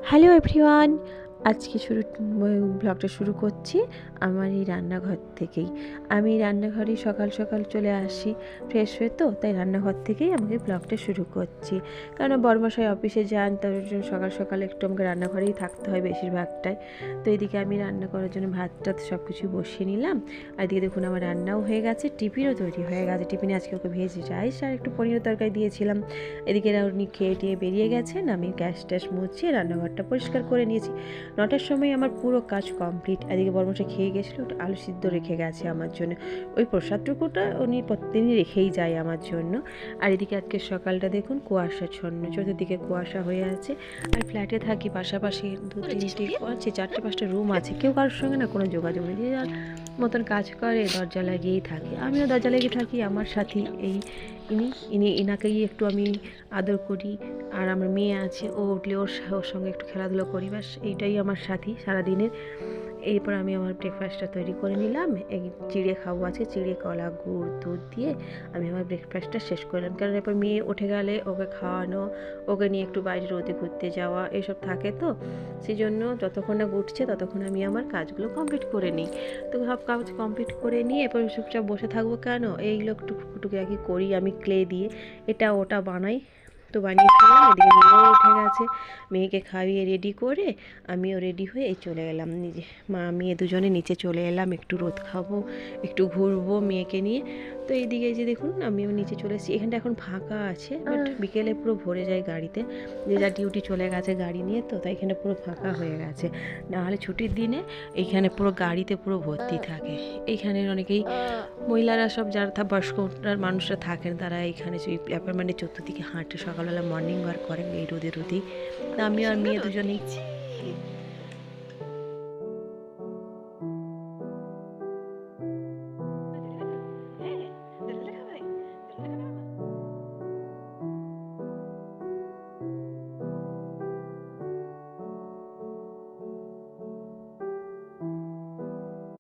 Hello everyone, আজকে ব্লগটা শুরু করছি আমার এই রান্নাঘর থেকেই। আমি রান্নাঘরেই সকাল সকাল চলে আসি ফ্রেশ হয়ে, তো তাই রান্নাঘর থেকেই আমাকে ব্লগটা শুরু করছি। কারণ বড়মশাই অফিসে যান, তার জন্য সকাল সকাল একটু আমাকে রান্নাঘরেই থাকতে হয় বেশিরভাগটাই। তো এদিকে আমি রান্না করার জন্য ভাতটা সব কিছু বসিয়ে নিলাম। আর এদিকে দেখুন আমার রান্নাও হয়ে গেছে, টিফিনও তৈরি হয়ে গেছে। টিফিনে আজকে ওকে ভেজে রাইস আর একটু পনিরের তরকারি দিয়েছিলাম। এদিকে উনি খেয়ে টিয়ে বেরিয়ে গেছেন, আমি গ্যাস ট্যাস মুছিয়ে রান্নাঘরটা পরিষ্কার করে নিয়েছি। 9টার সময় আমার পুরো কাজ কমপ্লিট। এদিকে বড়মশাই খেয়ে গেছিলো, ওটা আলু সিদ্ধ রেখে গেছে আমার জন্য। ওই প্রসাদটুকুটা উনি প্রতিদিনই রেখেই যায় আমার জন্য। আর এদিকে আজকে সকালটা দেখুন কুয়াশাচ্ছন্ন, চতুর্দিকে কুয়াশা হয়ে আছে। আর ফ্ল্যাটে থাকি, পাশাপাশি 4-5টা রুম আছে, কেউ কারোর সঙ্গে না কোনো যোগাযোগ নেই, যে যার মতন কাজ করে দরজা লাগিয়েই থাকে। আমিও দরজা লাগিয়ে থাকি। আমার সাথী এই ইনাকেই একটু আমি আদর করি। আর আমার মেয়ে আছে, ও উঠলে ওর সঙ্গে একটু খেলাধুলো করি, ব্যাস এইটাই আমার সাথী সারাদিনের। এরপর আমি আমার ব্রেকফাস্টটা তৈরি করে নিলাম। এই চিড়ে খাবো আজকে, চিড়ে কলা গুড় দুধ দিয়ে আমি আমার ব্রেকফাস্টটা শেষ করলাম। কারণ এরপর মেয়ে উঠে গেলে ওকে খাওয়ানো, ওকে নিয়ে একটু বাইরে রোদে ঘুরতে যাওয়া এসব থাকে, তো সেই জন্য যতক্ষণ না উঠছে ততক্ষণ আমি আমার কাজগুলো কমপ্লিট করে নিই। তো সব কাজ কমপ্লিট করে নিয়ে এরপর চুপচাপ বসে থাকবো কেন, এইগুলো টুকটুকি আর কি করি আমি ক্লে দিয়ে, এটা ওটা বানাই। তো বানিয়ে ফেললাম। এদিকে মেয়েও উঠে গেছে, মেয়েকে খাইয়ে রেডি করে আমিও রেডি হয়ে চলে এলাম নিজে। মেয়ে দুজনে নিচে চলে এলাম, একটু রোদ খাবো, একটু ঘুরবো মেয়েকে নিয়ে। তো এইদিকে যে দেখুন আমিও নিচে চলে এসেছি। এখানটা এখন ফাঁকা আছে, বাট বিকেলে পুরো ভরে যায় গাড়িতে, যে যার ডিউটি চলে গেছে গাড়ি নিয়ে, তো তাই এখানে পুরো ফাঁকা হয়ে গেছে। নাহলে ছুটির দিনে এইখানে পুরো গাড়িতে পুরো ভর্তি থাকে। এইখানের অনেকেই মহিলারা সব যারা বয়স্ক মানুষরা থাকেন, তারা এইখানে সেই অ্যাপার্টমেন্টের চতুর্দিকে হাঁটে, সকালবেলা মর্নিং ওয়াক করেন এই রোদেই। তা আমি আর মেয়ে দুজনেই